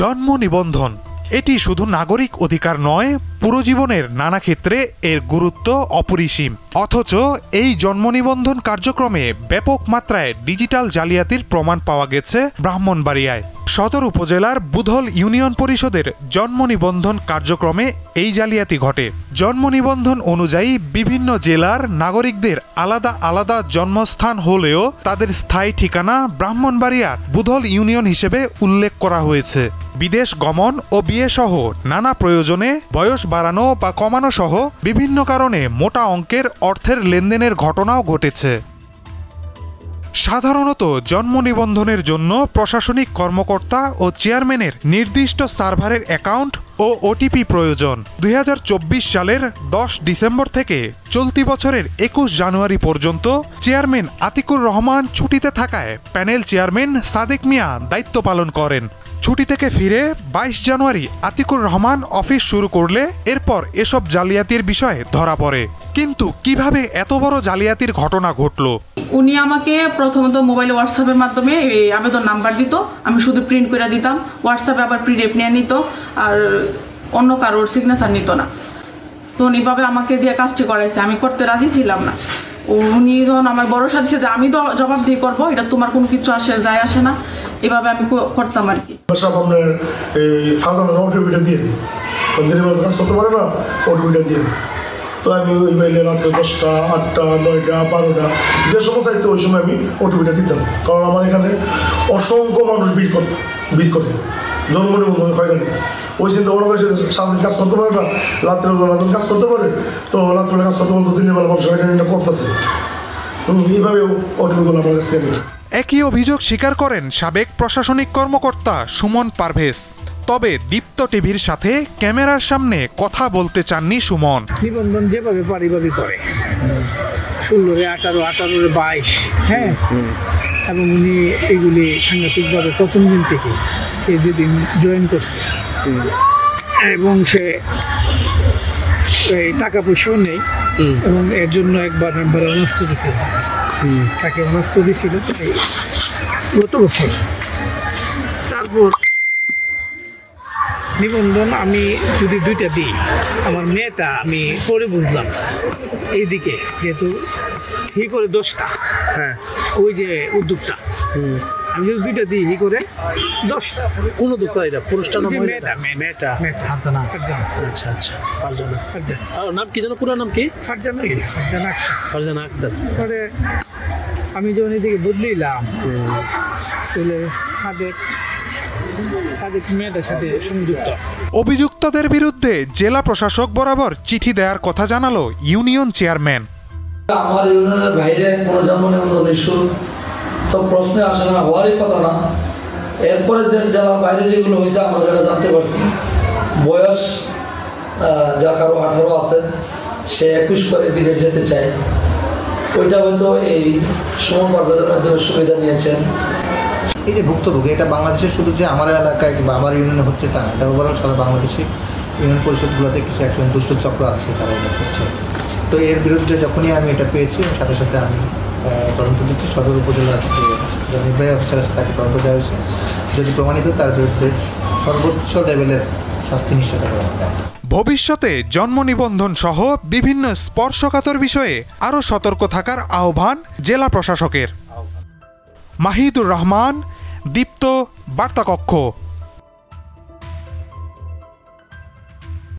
জন্ম নিবন্ধন এটি শুধু নাগরিক অধিকার নয়, পুরো জীবনের নানা ক্ষেত্রে এর গুরুত্ব অপরিসীম। অথচ এই জন্ম নিবন্ধন কার্যক্রমে ব্যাপক মাত্রায় ডিজিটাল জালিয়াতির প্রমাণ পাওয়া গেছে ব্রাহ্মণবাড়িয়ায়। সদর উপজেলার বুধল ইউনিয়ন পরিষদের জন্ম নিবন্ধন কার্যক্রমে এই জালিয়াতি ঘটে। জন্ম নিবন্ধন অনুযায়ী বিভিন্ন জেলার নাগরিকদের আলাদা আলাদা জন্মস্থান হলেও তাদের স্থায়ী ঠিকানা ব্রাহ্মণবাড়িয়ার বুধল ইউনিয়ন হিসেবে উল্লেখ করা হয়েছে। বিদেশ গমন ও বিয়ে সহ নানা প্রয়োজনে বয়স বাড়ানো বা কমানো সহ বিভিন্ন কারণে মোটা অঙ্কের অর্থের লেনদেনের ঘটনাও ঘটেছে। সাধারণত জন্ম নিবন্ধনের জন্য প্রশাসনিক কর্মকর্তা ও চেয়ারম্যানের নির্দিষ্ট সার্ভারের অ্যাকাউন্ট ও ওটিপি প্রয়োজন। 2024 সালের 10 ডিসেম্বর থেকে চলতি বছরের 21 জানুয়ারি পর্যন্ত চেয়ারম্যান আতিকুর রহমান ছুটিতে থাকায় প্যানেল চেয়ারম্যান সাদেক মিয়া দায়িত্ব পালন করেন। ছুটি থেকে ফিরে 22 জানুয়ারি আতিকুর রহমান অফিস শুরু করলে এরপর এসব জালিয়াতির বিষয়ে ধরা পড়ে। কিন্তু কিভাবে এত বড় জালিয়াতির ঘটনা ঘটলো? উনি আমাকে প্রথমত মোবাইলে হোয়াটসঅ্যাপের মাধ্যমে আবেদন নাম্বার দিত, আমি শুধু প্রিন্ট করে দিতাম। হোয়াটসঅ্যাপে আবার পিডিএফ নিয়ে নিত, আর অন্য কারোর সিগনেচার নিত না। তো এইভাবে আমাকে দিয়ে কাজটি করাইছে, আমি করতে রাজি ছিলাম না। উনি যখন আমার ভরসা দিচ্ছে যে আমি তো জবাব দিয়ে করবো, এটা তোমার কোনো কিছু যায় আসে না, এভাবে আমি করতাম আর কি। তো আমি ওই মেলে রাত্রে 10টা, 8টা, 9টা, 12টা যে সময় চাইতো ওই সময় আমি ওটিপিটা দিতাম। কারণ আমার এখানে অসংখ্য মানুষ ভিড় করে জন্ম নিবন্ধন হয়রানি। ওই চিন্তা মনে করেছে সারাদিন কাজ করতে পারে না, রাত্রে কাজ করতে পারে, তো রাত্রে কাজ করতে পারতো, দিনের বেলা মানুষ হয়রানিটা করতেছে। এইভাবে ওটিপিগুলো আমার কাছ থেকে। একই অভিযোগ স্বীকার করেন সাবেক প্রশাসনিক কর্মকর্তা সুমন পারভেজ। তবে দীপ্ত টিভির সাথে ক্যামেরার সামনে কথা বলতে চাননি সুমন। নিবন্ধন যেভাবে পারিভাবে করে 16, 18, 22, হ্যাঁ, এবং উনি এগুলি সাংঘাতিকভাবে প্রথম দিন থেকে সে যেদিন জয়েন করছে এবং সে টাকা পয়সাও নেই, এবং এর জন্য একবার মেম্বার অনাস্ত দিয়েছিল, তাকে অনাস্ত দিয়েছিল গত বছর। তারপর নিবন্ধন আমি যদি 2টা দিই, আমার মেয়েটা আমি পরে বুঝলাম এইদিকে, যেহেতু হি করে 10টা, হ্যাঁ, ওই যে উদ্যোগটা আমি যদি 2টা দিই, হি করে 10টা। কোন উদ্যোগটা এটা? পুরুষটা না মেয়েটা? মেয়েটা। ফারজানা। আচ্ছা আচ্ছা, ফারজানা। নাম কি যেন, পুরো নাম কি? ফারজানা আক্তার। পরে আমি যখন এদিকে বদলিলাম, অভিযুক্তদের বিরুদ্ধে জেলা প্রশাসক বরাবর চিঠি দেওয়ার কথা জানালো ইউনিয়ন চেয়ারম্যান। আমার ইউনিয়নের বাইরে কোনো জন্ম নিবন্ধন ইস্যু তো প্রশ্নে আসে না, হওয়ারই কথা না। এরপরে জেলার বাইরে যেগুলো হয়েছে আমরা যেটা জানতে পারছি, বয়স যা কারো 18 আছে, সে 21 করে বিদেশ যেতে চায়, ওইটা হয়তো এই সুমন পারভেজের মাধ্যমে সুবিধা নিয়েছেন। এই যে ভুক্তভোগী, এটা বাংলাদেশের শুধু যে আমার এলাকায় কিংবা আমার ইউনিয়নে হচ্ছে তা না, এটা ওভারঅল সারা বাংলাদেশে ইউনিয়ন পরিষদগুলোতে কিছু একজন দুষ্ট চক্র আছে, তারা এটা করছে। তো এর বিরুদ্ধে যখনই আমি এটা পেয়েছি, সাথে সাথে আমি তদন্ত দিচ্ছি। সদর উপজেলার যে নির্বাহী অফিসার আছে তাকে তদন্ত দেওয়া হয়েছে। যদি প্রমাণিত, তার বিরুদ্ধে সর্বোচ্চ লেভেলের শাস্তি নিশ্চিত করা হবে। ভবিষ্যতে জন্ম নিবন্ধন সহ বিভিন্ন স্পর্শকাতর বিষয়ে আরও সতর্ক থাকার আহ্বান জেলা প্রশাসকের। মাহিদুর রহমান, দীপ্ত, বার্তা কক্ষ।